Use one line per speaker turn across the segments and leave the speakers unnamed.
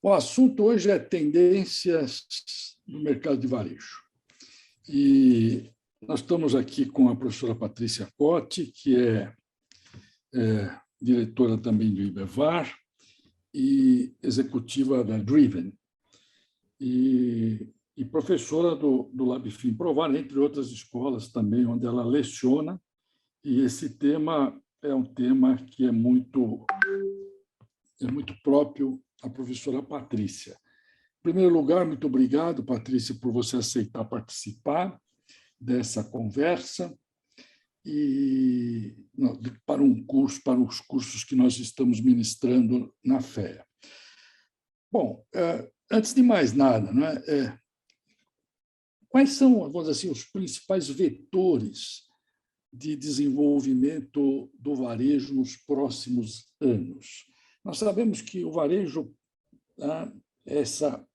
O assunto hoje é tendências no mercado de varejo. E nós estamos aqui com a professora Patrícia Cotti, que é diretora também do IBEVAR e executiva da Driven, e professora do LabFim Provar, entre outras escolas também, onde ela leciona. E esse tema é um tema que é muito próprio à professora Patrícia. Em primeiro lugar, muito obrigado, Patrícia, por você aceitar participar dessa conversa e para os cursos que nós estamos ministrando na FEA. Bom, antes de mais nada, quais são, vamos dizer assim, os principais vetores de desenvolvimento do varejo nos próximos anos? Nós sabemos que o varejo, essa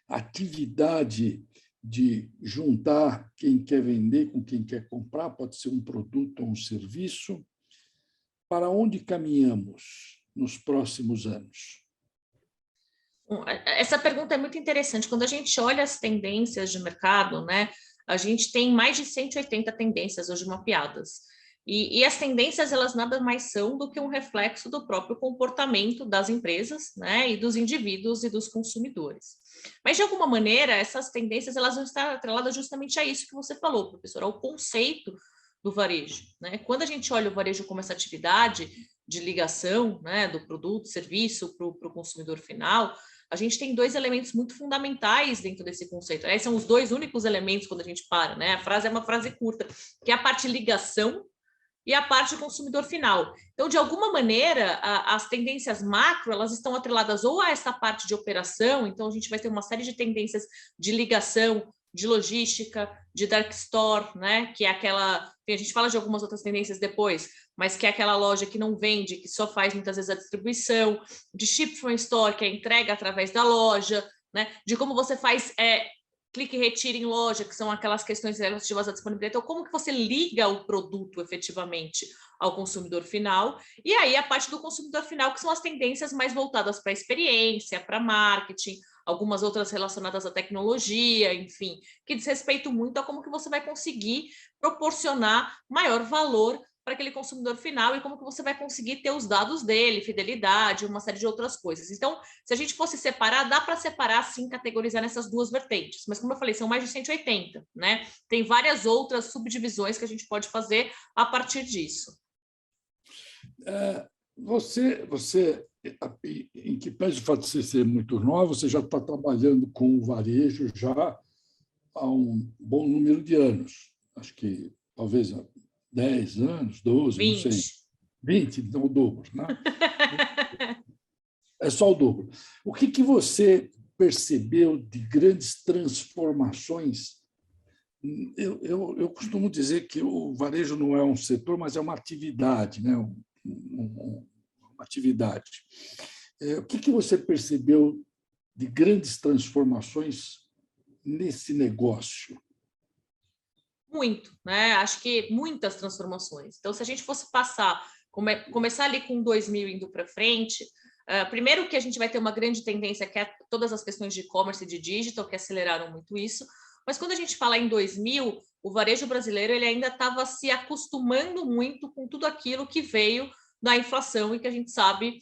atividade de juntar quem quer vender com quem quer comprar, pode ser um produto ou um serviço. Para onde caminhamos nos próximos anos?
Essa pergunta é muito interessante. Quando a gente olha as tendências de mercado, a gente tem mais de 180 tendências hoje mapeadas. E as tendências, elas nada mais são do que um reflexo do próprio comportamento das empresas, e dos indivíduos e dos consumidores. Mas, de alguma maneira, essas tendências elas vão estar atreladas justamente a isso que você falou, professor, ao conceito do varejo. Quando a gente olha o varejo como essa atividade de ligação do produto, serviço para o consumidor final, a gente tem dois elementos muito fundamentais dentro desse conceito. Esses são os dois únicos elementos quando a gente para. A frase é uma frase curta, que é a parte ligação e a parte consumidor final. Então, de alguma maneira, as tendências macro, elas estão atreladas ou a essa parte de operação, então a gente vai ter uma série de tendências de ligação, de logística, de dark store, que é aquela... A gente fala de algumas outras tendências depois, mas que é aquela loja que não vende, que só faz muitas vezes a distribuição, de ship from store, que é a entrega através da loja, de como você faz... clique e retire em loja, que são aquelas questões relativas à disponibilidade. Então, como que você liga o produto efetivamente ao consumidor final? E aí, a parte do consumidor final, que são as tendências mais voltadas para a experiência, para marketing, algumas outras relacionadas à tecnologia, enfim, que diz respeito muito a como que você vai conseguir proporcionar maior valor para aquele consumidor final e como que você vai conseguir ter os dados dele, fidelidade, uma série de outras coisas. Então, se a gente fosse separar, dá para separar, sim, categorizar nessas duas vertentes. Mas, como eu falei, são mais de 180, Tem várias outras subdivisões que a gente pode fazer a partir disso.
Você, em que pese o fato de você ser muito nova, você já está trabalhando com o varejo já há um bom número de anos. Acho que talvez 10 anos, 12,
20.
não sei. 20, então o dobro, É só o dobro. O que você percebeu de grandes transformações? Eu costumo dizer que o varejo não é um setor, mas é uma atividade, uma atividade. O que você percebeu de grandes transformações nesse negócio?
Muito, Acho que muitas transformações. Então, se a gente fosse começar ali com 2000 indo para frente, primeiro que a gente vai ter uma grande tendência, que é todas as questões de e-commerce e de digital, que aceleraram muito isso. Mas quando a gente fala em 2000, o varejo brasileiro ele ainda estava se acostumando muito com tudo aquilo que veio da inflação e que a gente sabe,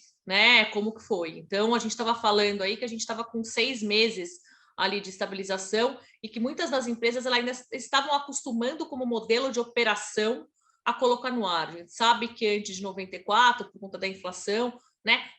como que foi. Então, a gente estava falando aí que a gente estava com 6 meses ali de estabilização e que muitas das empresas elas ainda estavam acostumando como modelo de operação a colocar no ar. A gente sabe que antes de 94, por conta da inflação,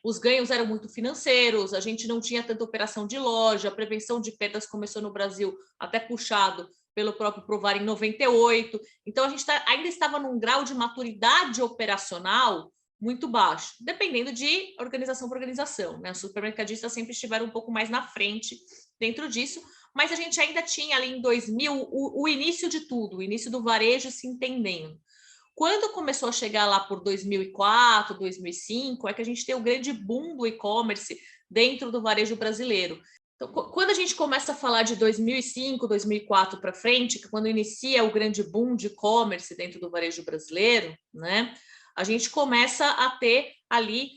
os ganhos eram muito financeiros, a gente não tinha tanta operação de loja, a prevenção de perdas começou no Brasil até puxado pelo próprio Provar em 98. Então, a gente ainda estava num grau de maturidade operacional muito baixo, dependendo de organização por organização. Os supermercadistas sempre estiveram um pouco mais na frente dentro disso, mas a gente ainda tinha ali em 2000 o início de tudo, o início do varejo se entendendo. Quando começou a chegar lá por 2004, 2005, é que a gente tem o grande boom do e-commerce dentro do varejo brasileiro. Então, quando a gente começa a falar de 2005, 2004 para frente, que quando inicia o grande boom de e-commerce dentro do varejo brasileiro, a gente começa a ter ali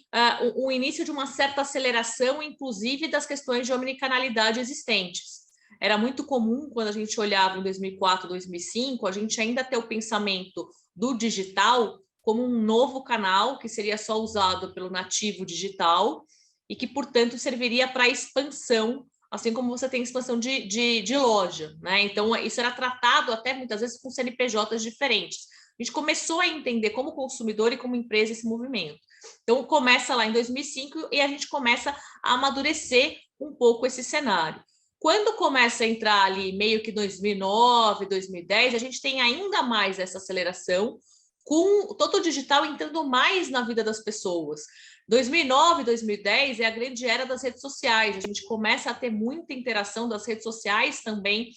o início de uma certa aceleração, inclusive das questões de omnicanalidade existentes. Era muito comum, quando a gente olhava em 2004, 2005, a gente ainda ter o pensamento do digital como um novo canal que seria só usado pelo nativo digital e que, portanto, serviria para expansão, assim como você tem expansão de loja, né? Então, isso era tratado até muitas vezes com CNPJs diferentes. A gente começou a entender como consumidor e como empresa esse movimento. Então, começa lá em 2005 e a gente começa a amadurecer um pouco esse cenário. Quando começa a entrar ali meio que 2009, 2010, a gente tem ainda mais essa aceleração, com todo o digital entrando mais na vida das pessoas. 2009, 2010 é a grande era das redes sociais. A gente começa a ter muita interação das redes sociais também,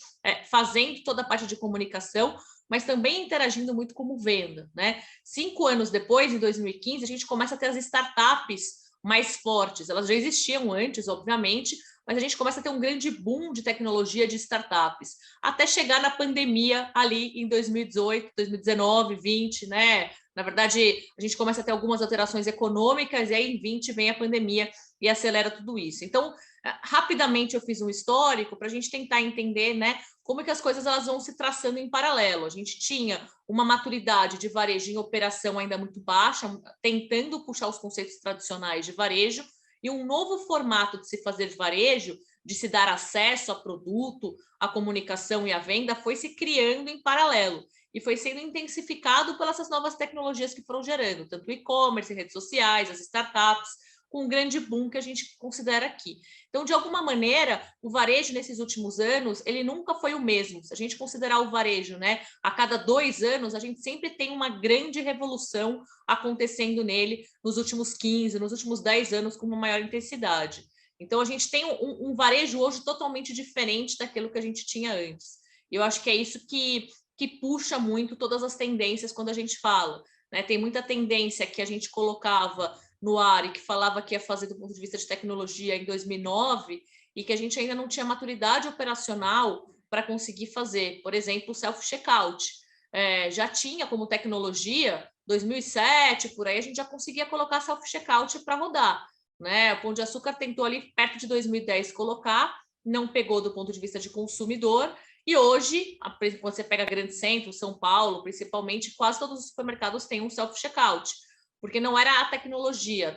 fazendo toda a parte de comunicação, mas também interagindo muito como venda, né? 5 anos depois, em 2015, a gente começa a ter as startups mais fortes. Elas já existiam antes, obviamente, mas a gente começa a ter um grande boom de tecnologia de startups, até chegar na pandemia ali em 2018, 2019, 20, né? Na verdade, a gente começa a ter algumas alterações econômicas e aí em 20 vem a pandemia e acelera tudo isso. Então, rapidamente eu fiz um histórico para a gente tentar entender, né, como que as coisas elas vão se traçando em paralelo. A gente tinha uma maturidade de varejo em operação ainda muito baixa, tentando puxar os conceitos tradicionais de varejo, e um novo formato de se fazer de varejo, de se dar acesso a produto, a comunicação e a venda, foi se criando em paralelo e foi sendo intensificado pelas novas tecnologias que foram gerando, tanto o e-commerce, redes sociais, as startups, com um grande boom que a gente considera aqui. Então, de alguma maneira, o varejo nesses últimos anos, ele nunca foi o mesmo. Se a gente considerar o varejo, né, a cada 2 anos, a gente sempre tem uma grande revolução acontecendo nele nos últimos 15, nos últimos 10 anos com uma maior intensidade. Então, a gente tem um varejo hoje totalmente diferente daquilo que a gente tinha antes. E eu acho que é isso que puxa muito todas as tendências quando a gente fala, né? Tem muita tendência que a gente colocava no ar e que falava que ia fazer do ponto de vista de tecnologia em 2009 e que a gente ainda não tinha maturidade operacional para conseguir fazer. Por exemplo, o self-checkout. Já tinha como tecnologia, 2007, por aí, a gente já conseguia colocar self-checkout para rodar, né? O Pão de Açúcar tentou ali perto de 2010 colocar, não pegou do ponto de vista de consumidor, e hoje, quando você pega grande centro, São Paulo, principalmente, quase todos os supermercados têm um self-checkout, porque não era a tecnologia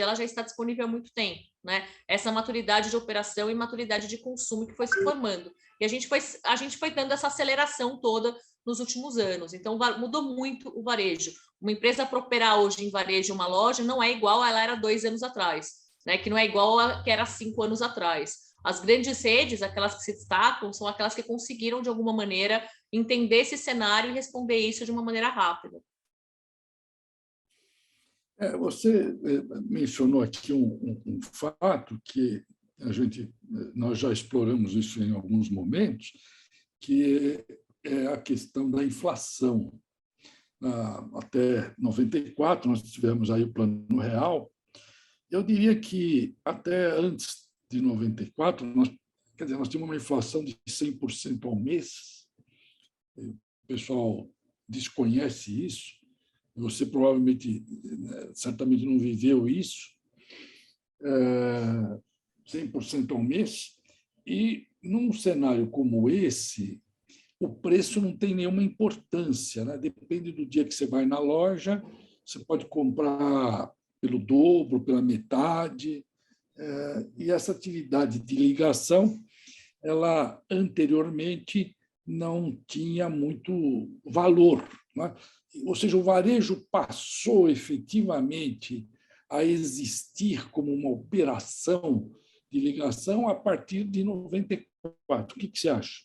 ela já está disponível há muito tempo, né? Essa maturidade de operação e maturidade de consumo que foi se formando. E a gente foi dando essa aceleração toda nos últimos anos. Então, mudou muito o varejo. Uma empresa para operar hoje em varejo uma loja não é igual a ela era 2 anos atrás, né? Que não é igual a que era 5 anos atrás. As grandes redes, aquelas que se destacam, são aquelas que conseguiram, de alguma maneira, entender esse cenário e responder isso de uma maneira rápida.
Você mencionou aqui um fato que nós já exploramos isso em alguns momentos, que é a questão da inflação. Até 94, nós tivemos aí o Plano Real. Eu diria que até antes de 94, nós tínhamos uma inflação de 100% ao mês. O pessoal desconhece isso. Você provavelmente, certamente não viveu isso, 100% ao mês, e num cenário como esse, o preço não tem nenhuma importância, né? Depende do dia que você vai na loja, você pode comprar pelo dobro, pela metade, e essa atividade de ligação, ela anteriormente não tinha muito valor, né? Ou seja, o varejo passou efetivamente a existir como uma operação de ligação a partir de 94. O que você acha?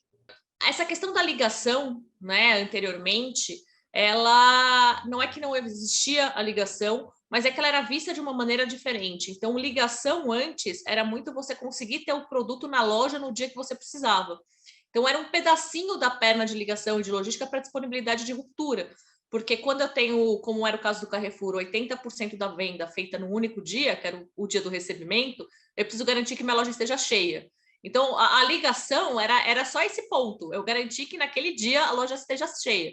Essa questão da ligação, né, anteriormente, ela não é que não existia a ligação, mas é que ela era vista de uma maneira diferente. Então, ligação antes era muito você conseguir ter o produto na loja no dia que você precisava. Então, era um pedacinho da perna de ligação e de logística para disponibilidade de ruptura. Porque quando eu tenho, como era o caso do Carrefour, 80% da venda feita no único dia, que era o dia do recebimento, eu preciso garantir que minha loja esteja cheia. Então, a ligação era só esse ponto. Eu garanti que naquele dia a loja esteja cheia.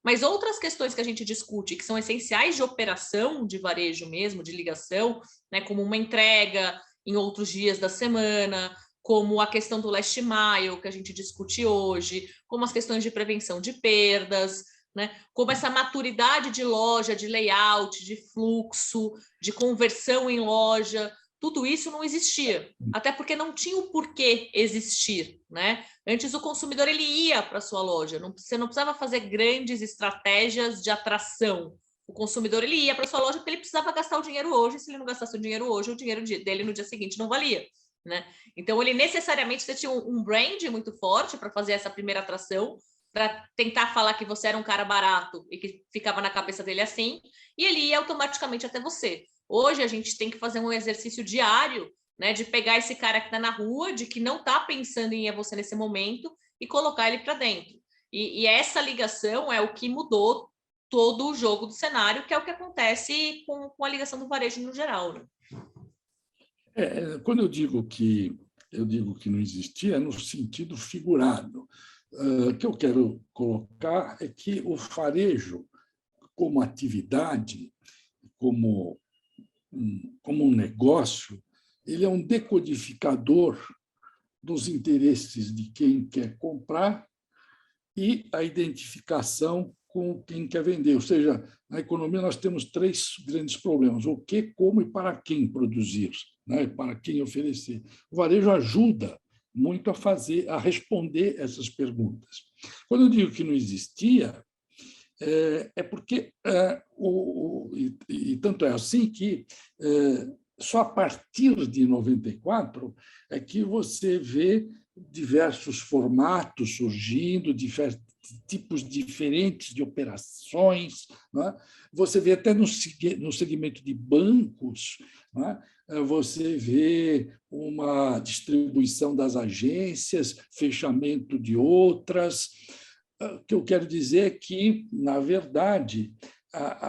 Mas outras questões que a gente discute, que são essenciais de operação de varejo mesmo, de ligação, né, como uma entrega em outros dias da semana, como a questão do last mile, que a gente discute hoje, como as questões de prevenção de perdas, né, como essa maturidade de loja, de layout, de fluxo, de conversão em loja, tudo isso não existia, até porque não tinha o porquê existir, né? Antes o consumidor ele ia para a sua loja, você não precisava fazer grandes estratégias de atração. O consumidor ele ia para a sua loja porque ele precisava gastar o dinheiro hoje, se ele não gastasse o dinheiro hoje, o dinheiro dele no dia seguinte não valia, né? Então ele necessariamente você tinha um brand muito forte para fazer essa primeira atração, para tentar falar que você era um cara barato e que ficava na cabeça dele assim, e ele ia automaticamente até você. Hoje a gente tem que fazer um exercício diário, né, de pegar esse cara que está na rua, de que não está pensando em ir a você nesse momento e colocar ele para dentro. E essa ligação é o que mudou todo o jogo do cenário, que é o que acontece com a ligação do varejo no geral. Né?
Quando eu digo que não existia, é no sentido figurado. O que eu quero colocar é que o varejo, como atividade, como um negócio, ele é um decodificador dos interesses de quem quer comprar e a identificação com quem quer vender. Ou seja, na economia nós temos 3 grandes problemas: o que, como e para quem produzir, né? Para quem oferecer. O varejo ajuda muito a responder essas perguntas. Quando eu digo que não existia, é porque, e tanto é assim que só a partir de 94 é que você vê diversos formatos surgindo, diversos tipos diferentes de operações. Né? Você vê até no segmento de bancos, né? Você vê uma distribuição das agências, fechamento de outras. O que eu quero dizer é que, na verdade,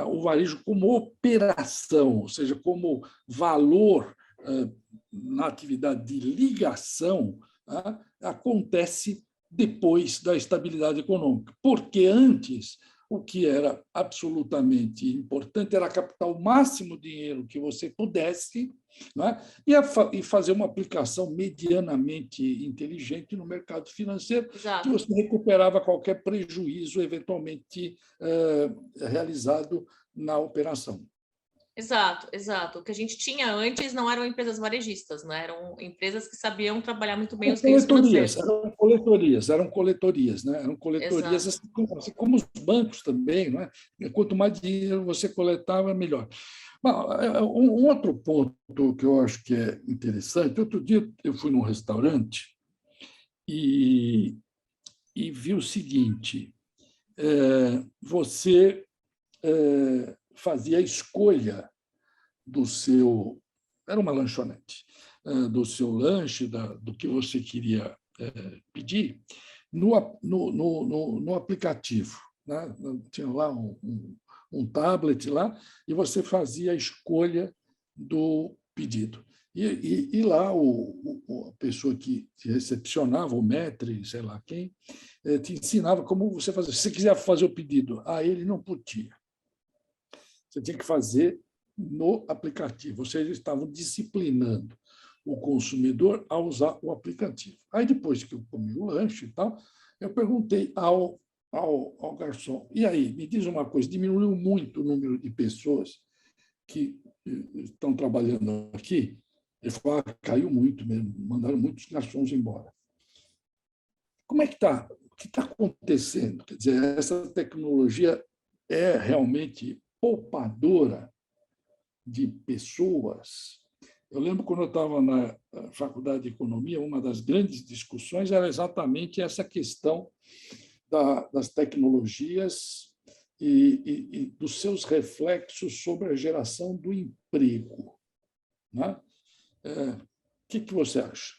o varejo como operação, ou seja, como valor na atividade de ligação, acontece depois da estabilidade econômica. Porque antes, o que era absolutamente importante era captar o máximo dinheiro que você pudesse, né? E fazer uma aplicação medianamente inteligente no mercado financeiro,
Exato.
que você recuperava qualquer prejuízo eventualmente realizado na operação.
Exato, exato. O que a gente tinha antes não eram empresas varejistas, né? Eram empresas que sabiam trabalhar muito bem os meios financeiros.
Eram coletorias, né? Eram coletorias, assim como os bancos também, não é? Quanto mais dinheiro você coletava, melhor. Um outro ponto que eu acho que é interessante: outro dia eu fui num restaurante e vi o seguinte: você fazia a escolha do seu... Era uma lanchonete. Do seu lanche, do que você queria pedir, no aplicativo. Né? Tinha lá um tablet lá, e você fazia a escolha do pedido. E lá a pessoa que te recepcionava, o maître, sei lá quem, te ensinava como você fazer. Se você quiser fazer o pedido, ele não podia. Você tinha que fazer no aplicativo. Ou seja, eles estavam disciplinando o consumidor a usar o aplicativo. Aí, depois que eu comi o lanche e tal, eu perguntei ao garçom: e aí, me diz uma coisa, diminuiu muito o número de pessoas que estão trabalhando aqui? Ele falou: caiu muito mesmo, mandaram muitos garçons embora. Como é que está? O que está acontecendo? Quer dizer, essa tecnologia é realmente poupadora de pessoas? Eu lembro, quando eu estava na Faculdade de Economia, uma das grandes discussões era exatamente essa questão das tecnologias e dos seus reflexos sobre a geração do emprego. Né? O que você acha?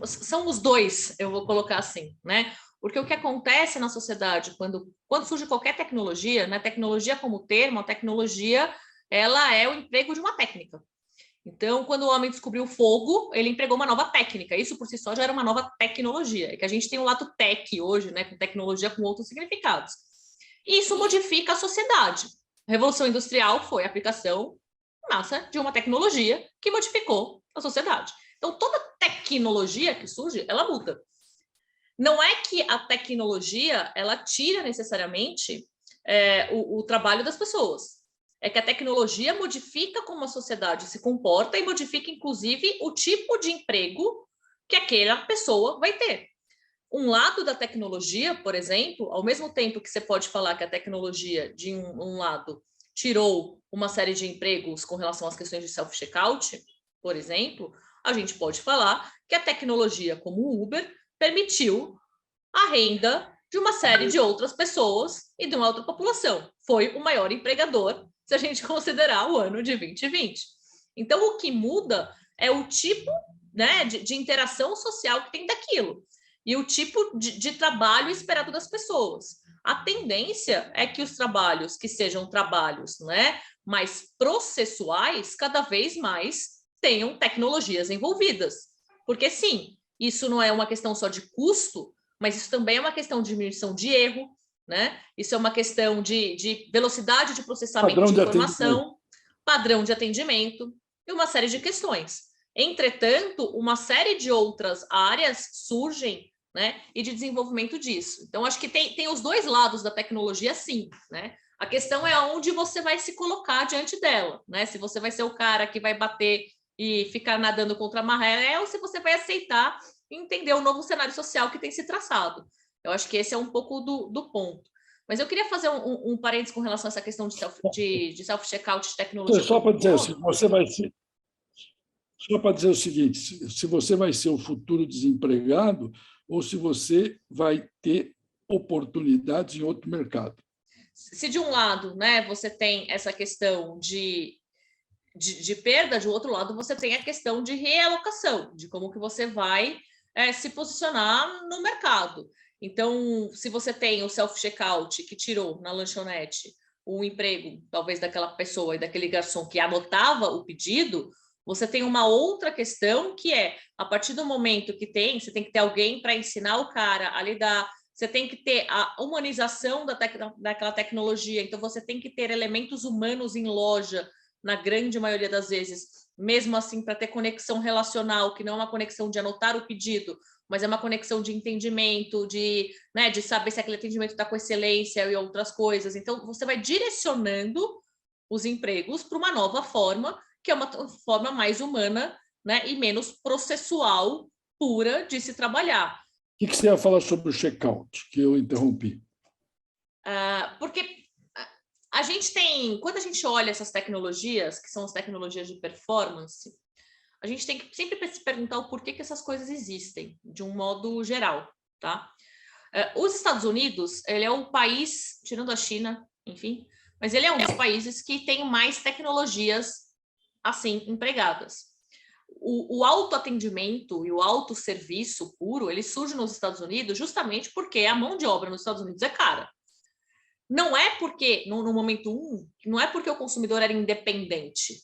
São os dois, eu vou colocar assim, né? Porque o que acontece na sociedade quando surge qualquer tecnologia, né? Tecnologia como termo, a tecnologia ela é o emprego de uma técnica. Então, quando o homem descobriu o fogo, ele empregou uma nova técnica. Isso, por si só, já era uma nova tecnologia. É que a gente tem o lado tech hoje, né, com tecnologia com outros significados. E isso modifica a sociedade. A Revolução Industrial foi a aplicação em massa de uma tecnologia que modificou a sociedade. Então, toda tecnologia que surge, ela muda. Não é que a tecnologia, ela tira necessariamente o trabalho das pessoas. É que a tecnologia modifica como a sociedade se comporta e modifica, inclusive, o tipo de emprego que aquela pessoa vai ter. Um lado da tecnologia, por exemplo, ao mesmo tempo que você pode falar que a tecnologia, de um lado, tirou uma série de empregos com relação às questões de self-checkout, por exemplo, a gente pode falar que a tecnologia, como o Uber, permitiu a renda de uma série de outras pessoas e de uma outra população. Foi o maior empregador, se a gente considerar o ano de 2020. Então, o que muda é o tipo, né, de interação social que tem daquilo e o tipo de trabalho esperado das pessoas. A tendência é que os trabalhos que sejam trabalhos, né, mais processuais, cada vez mais tenham tecnologias envolvidas. Porque, sim, isso não é uma questão só de custo, mas isso também é uma questão de diminuição de erro, né? Isso é uma questão de velocidade de processamento de informação, padrão de atendimento e uma série de questões. Entretanto, uma série de outras áreas surgem, né, e de desenvolvimento disso. Então, acho que tem os dois lados da tecnologia, sim, né? A questão é onde você vai se colocar diante dela, né? Se você vai ser o cara que vai bater e ficar nadando contra a maré, ou se você vai aceitar e entender o novo cenário social que tem se traçado. Eu acho que esse é um pouco do ponto. Mas eu queria fazer um parênteses com relação a essa questão de self-checkout de tecnologia.
Só para dizer, se você vai ser, só para dizer o seguinte, se você vai ser o futuro desempregado ou se você vai ter oportunidades em outro mercado.
Se de um lado, né, você tem essa questão de perda, de outro lado você tem a questão de realocação, de como que você vai se posicionar no mercado. Então, se você tem o self-checkout que tirou na lanchonete o emprego, talvez daquela pessoa e daquele garçom que anotava o pedido, você tem uma outra questão que é, a partir do momento que você tem que ter alguém para ensinar o cara a lidar, você tem que ter a humanização daquela tecnologia, então você tem que ter elementos humanos em loja, na grande maioria das vezes, mesmo assim, para ter conexão relacional, que não é uma conexão de anotar o pedido, mas é uma conexão de entendimento, né, de saber se aquele atendimento está com excelência e outras coisas. Então, você vai direcionando os empregos para uma nova forma, que é uma forma mais humana, né, e menos processual, pura de se trabalhar.
O que você ia falar sobre o checkout, que eu interrompi?
Porque a gente tem, quando a gente olha essas tecnologias, que são as tecnologias de performance, a gente tem que sempre se perguntar o porquê que essas coisas existem, de um modo geral, tá? Os Estados Unidos, ele é o país, tirando a China, enfim, mas ele é um dos países que tem mais tecnologias assim empregadas. O autoatendimento e o autosserviço puro, ele surge nos Estados Unidos justamente porque a mão de obra nos Estados Unidos é cara. Não é porque, no momento não é porque o consumidor era independente,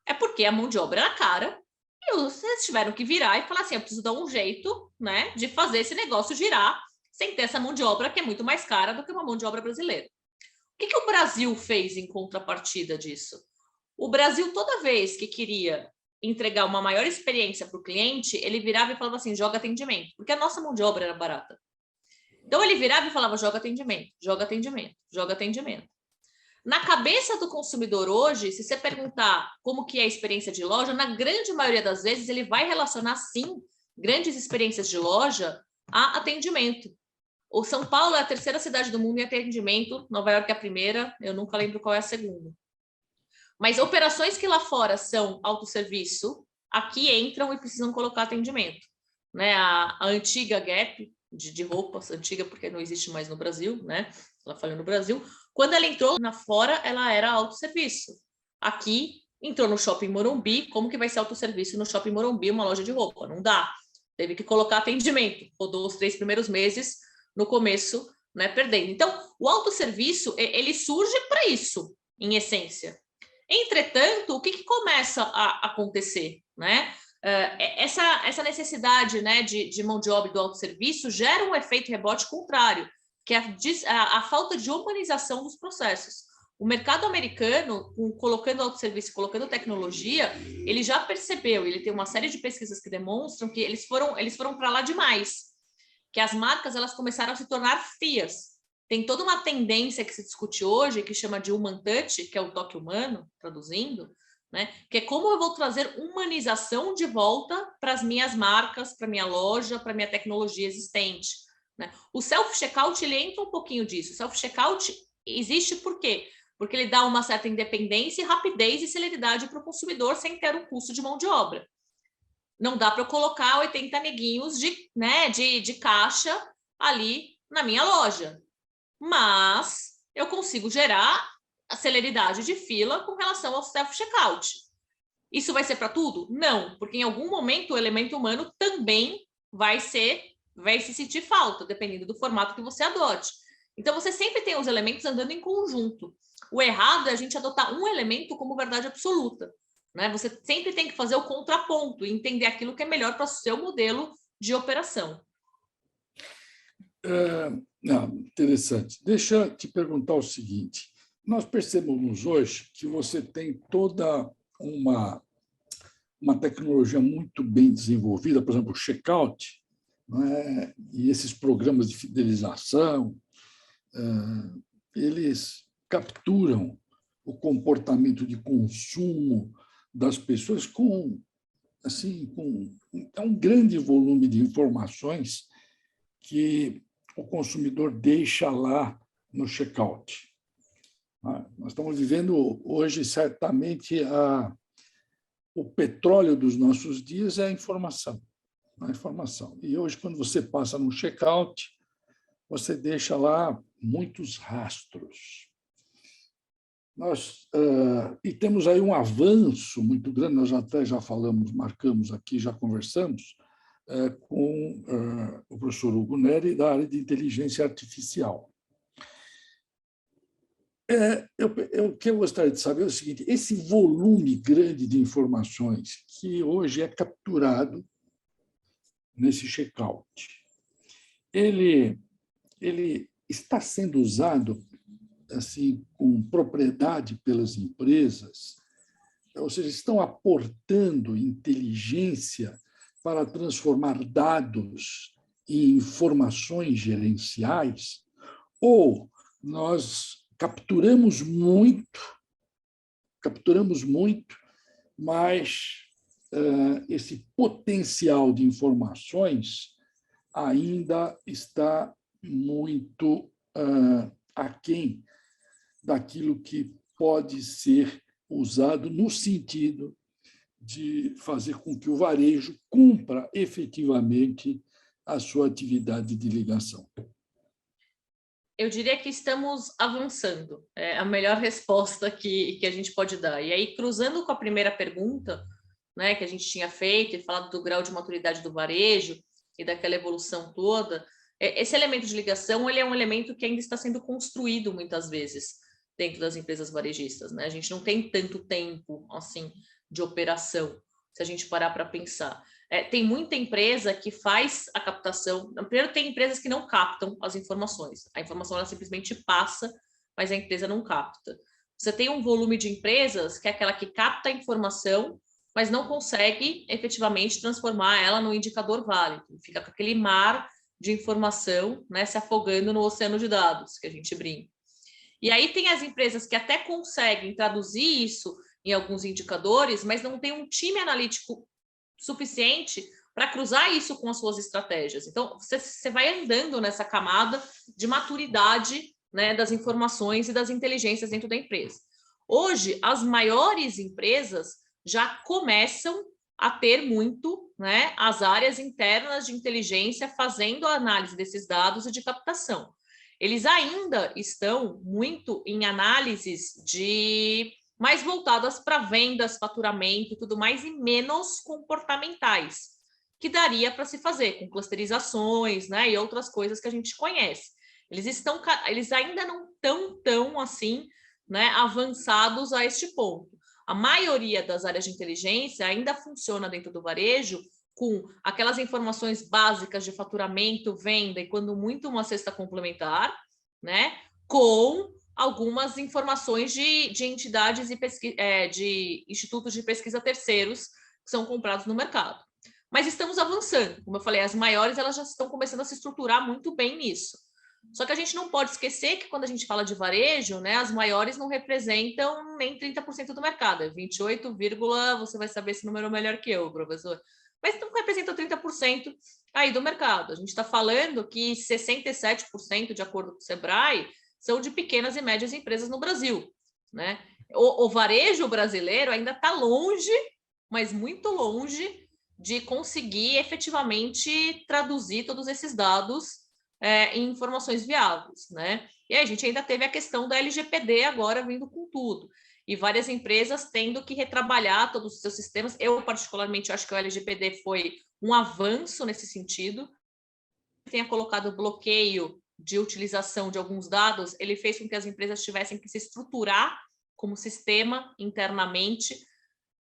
é porque a mão de obra era cara e vocês tiveram que virar e falar assim, eu preciso dar um jeito, né, de fazer esse negócio girar sem ter essa mão de obra que é muito mais cara do que uma mão de obra brasileira. O que o Brasil fez em contrapartida disso? O Brasil, toda vez que queria entregar uma maior experiência para o cliente, ele virava e falava assim, joga atendimento, porque a nossa mão de obra era barata. Então, ele virava e falava, joga atendimento, joga atendimento, joga atendimento. Na cabeça do consumidor hoje, se você perguntar como que é a experiência de loja, na grande maioria das vezes, ele vai relacionar, sim, grandes experiências de loja a atendimento. O São Paulo é a terceira cidade do mundo em atendimento, Nova York é a primeira, eu nunca lembro qual é a segunda. Mas operações que lá fora são autosserviço, aqui entram e precisam colocar atendimento. Né? A antiga Gap, de roupas, antiga porque não existe mais no Brasil, né? Ela falou no Brasil. Quando ela entrou na fora, ela era autosserviço. Aqui, entrou no Shopping Morumbi, como que vai ser autosserviço no Shopping Morumbi, uma loja de roupa? Não dá. Teve que colocar atendimento. Rodou os 3 primeiros meses, no começo, né, perdendo. Então, o autosserviço, ele surge para isso, em essência. Entretanto, o que começa a acontecer, né? Essa necessidade, né, de mão de obra do autosserviço gera um efeito rebote contrário, que é a falta de humanização dos processos. O mercado americano, colocando autosserviço, colocando tecnologia, ele já percebeu, ele tem uma série de pesquisas que demonstram que eles foram para lá demais, que as marcas elas começaram a se tornar frias. Tem toda uma tendência que se discute hoje, que chama de human touch, que é o toque humano, traduzindo, né? Que é como eu vou trazer humanização de volta para as minhas marcas, para minha loja, para minha tecnologia existente, né? O self-checkout, ele entra um pouquinho disso. O self-checkout existe por quê? Porque ele dá uma certa independência, rapidez e celeridade para o consumidor sem ter um custo de mão de obra. Não dá para eu colocar 80 neguinhos de caixa ali na minha loja, mas eu consigo gerar a celeridade de fila com relação ao self-checkout. Isso vai ser para tudo? Não, porque em algum momento o elemento humano também vai se sentir falta, dependendo do formato que você adote. Então, você sempre tem os elementos andando em conjunto. O errado é a gente adotar um elemento como verdade absoluta, né? Você sempre tem que fazer o contraponto e entender aquilo que é melhor para o seu modelo de operação.
Interessante. Deixa eu te perguntar o seguinte. Nós percebemos hoje que você tem toda uma tecnologia muito bem desenvolvida, por exemplo, o checkout, né? E esses programas de fidelização, eles capturam o comportamento de consumo das pessoas com um grande volume de informações que o consumidor deixa lá no checkout. Nós estamos vivendo hoje, certamente, o petróleo dos nossos dias é a informação. A informação. E hoje, quando você passa no checkout, você deixa lá muitos rastros. E temos aí um avanço muito grande, nós até já falamos, marcamos aqui, já conversamos, com o professor Hugo Neri, da área de inteligência artificial. O que eu gostaria de saber é o seguinte: esse volume grande de informações que hoje é capturado nesse checkout, ele está sendo usado assim com propriedade pelas empresas, ou seja, estão aportando inteligência para transformar dados em informações gerenciais, ou nós capturamos muito, mas esse potencial de informações ainda está muito aquém daquilo que pode ser usado no sentido de fazer com que o varejo cumpra efetivamente a sua atividade de ligação.
Eu diria que estamos avançando, é a melhor resposta que a gente pode dar. E aí, cruzando com a primeira pergunta, né, que a gente tinha feito e falado do grau de maturidade do varejo e daquela evolução toda, esse elemento de ligação ele é um elemento que ainda está sendo construído muitas vezes dentro das empresas varejistas, né? A gente não tem tanto tempo assim de operação, se a gente parar para pensar. Tem muita empresa que faz a captação. Primeiro, tem empresas que não captam as informações. A informação ela simplesmente passa, mas a empresa não capta. Você tem um volume de empresas que é aquela que capta a informação, mas não consegue efetivamente transformar ela num indicador válido. Fica com aquele mar de informação, né, se afogando no oceano de dados, que a gente brinca. E aí tem as empresas que até conseguem traduzir isso em alguns indicadores, mas não tem um time analítico suficiente para cruzar isso com as suas estratégias. Então, você vai andando nessa camada de maturidade, né, das informações e das inteligências dentro da empresa. Hoje, as maiores empresas já começam a ter muito, né, as áreas internas de inteligência fazendo a análise desses dados e de captação. Eles ainda estão muito em análises mais voltadas para vendas, faturamento e tudo mais, e menos comportamentais, que daria para se fazer com clusterizações, né, e outras coisas que a gente conhece. Eles ainda não estão tão assim né, avançados a este ponto. A maioria das áreas de inteligência ainda funciona dentro do varejo com aquelas informações básicas de faturamento, venda e, quando muito, uma cesta complementar, né, com algumas informações de entidades e de institutos de pesquisa terceiros que são comprados no mercado. Mas estamos avançando. Como eu falei, as maiores elas já estão começando a se estruturar muito bem nisso. Só que a gente não pode esquecer que, quando a gente fala de varejo, né, as maiores não representam nem 30% do mercado, é 28, você vai saber esse número melhor que eu, professor. Mas não representa 30% aí do mercado. A gente está falando que 67%, de acordo com o Sebrae, são de pequenas e médias empresas no Brasil, né? O varejo brasileiro ainda está longe, mas muito longe, de conseguir efetivamente traduzir todos esses dados em informações viáveis, né? E aí a gente ainda teve a questão da LGPD agora vindo com tudo, e várias empresas tendo que retrabalhar todos os seus sistemas. Eu, particularmente, acho que o LGPD foi um avanço nesse sentido. Tenha colocado bloqueio de utilização de alguns dados, ele fez com que as empresas tivessem que se estruturar como sistema internamente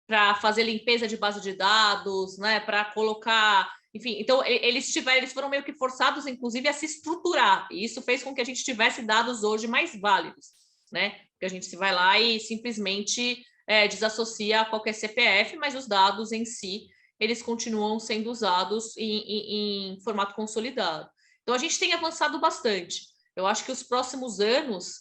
para fazer limpeza de base de dados, né, para colocar, enfim, então eles foram meio que forçados, inclusive, a se estruturar, e isso fez com que a gente tivesse dados hoje mais válidos, né, porque a gente se vai lá e simplesmente desassocia a qualquer CPF, mas os dados em si, eles continuam sendo usados em formato consolidado. Então, a gente tem avançado bastante. Eu acho que os próximos anos,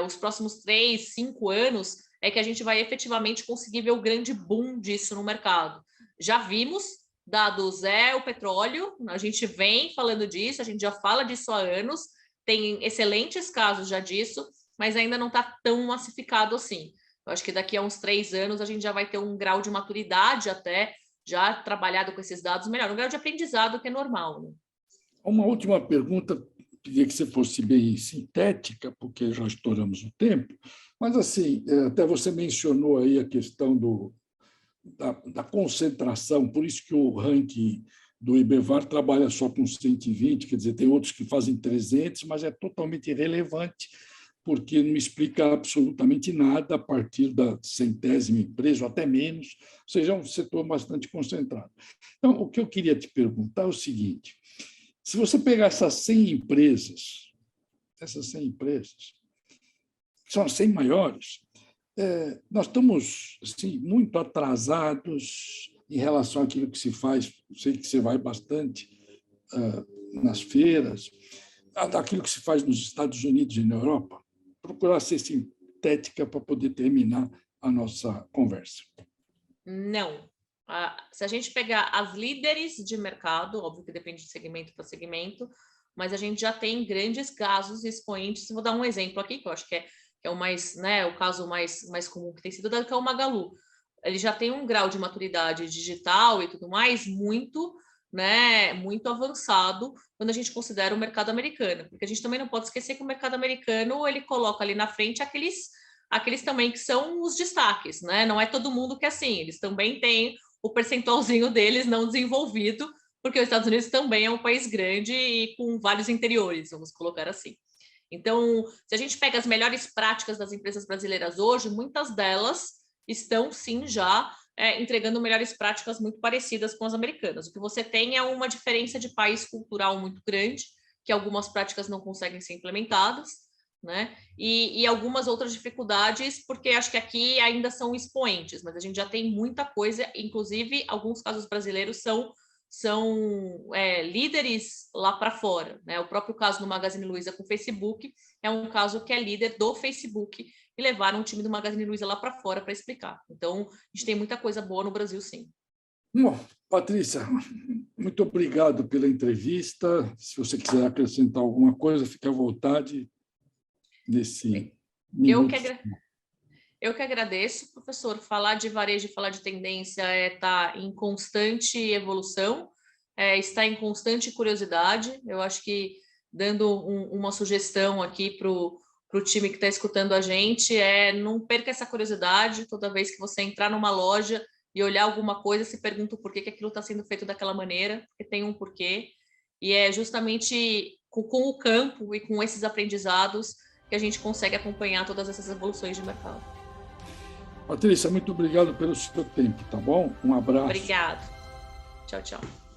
os próximos 3, 5 anos, é que a gente vai efetivamente conseguir ver o grande boom disso no mercado. Já vimos, dados o petróleo, a gente vem falando disso, a gente já fala disso há anos, tem excelentes casos já disso, mas ainda não está tão massificado assim. Eu acho que daqui a uns 3 anos a gente já vai ter um grau de maturidade até, já trabalhado com esses dados melhor, um grau de aprendizado que é normal, né?
Uma última pergunta, queria que você fosse bem sintética, porque já estouramos o tempo, mas, assim, até você mencionou aí a questão da concentração, por isso que o ranking do IBEVAR trabalha só com 120, quer dizer, tem outros que fazem 300, mas é totalmente irrelevante, porque não explica absolutamente nada a partir da 100ª empresa, ou até menos, ou seja, é um setor bastante concentrado. Então, o que eu queria te perguntar é o seguinte: se você pegar essas 100 empresas, que são as 100 maiores, nós estamos, assim, muito atrasados em relação àquilo que se faz. Sei que você vai bastante nas feiras, daquilo que se faz nos Estados Unidos e na Europa. Procurar ser sintética para poder terminar a nossa conversa.
Não. Se a gente pegar as líderes de mercado, óbvio que depende de segmento para segmento, mas a gente já tem grandes casos expoentes. Vou dar um exemplo aqui, que eu acho que é o mais, né, o caso mais comum que tem sido dado, que é o Magalu. Ele já tem um grau de maturidade digital e tudo mais muito, né, muito avançado quando a gente considera o mercado americano, porque a gente também não pode esquecer que o mercado americano, ele coloca ali na frente aqueles também que são os destaques, né? Não é todo mundo que é assim, eles também têm o percentualzinho deles não desenvolvido, porque os Estados Unidos também é um país grande e com vários interiores, vamos colocar assim. Então, se a gente pega as melhores práticas das empresas brasileiras hoje, muitas delas estão, sim, já entregando melhores práticas muito parecidas com as americanas. O que você tem é uma diferença de país cultural muito grande, que algumas práticas não conseguem ser implementadas, né? E algumas outras dificuldades, porque acho que aqui ainda são expoentes, mas a gente já tem muita coisa, inclusive alguns casos brasileiros são líderes lá para fora, né? O próprio caso do Magazine Luiza com o Facebook é um caso que é líder do Facebook e levaram o time do Magazine Luiza lá para fora para explicar. Então, a gente tem muita coisa boa no Brasil, sim. Bom,
Patrícia, muito obrigado pela entrevista. Se você quiser acrescentar alguma coisa, fique à vontade nesse minuto.
Eu que agradeço, professor. Falar de varejo e falar de tendência está em constante evolução, está em constante curiosidade. Eu acho que, dando uma sugestão aqui para o time que está escutando a gente, não perca essa curiosidade. Toda vez que você entrar numa loja e olhar alguma coisa, se pergunta o porquê que aquilo está sendo feito daquela maneira, porque tem um porquê. E é justamente com o campo e com esses aprendizados que a gente consegue acompanhar todas essas evoluções de mercado.
Patrícia, muito obrigado pelo seu tempo, tá bom? Um abraço.
Obrigado. Tchau, tchau.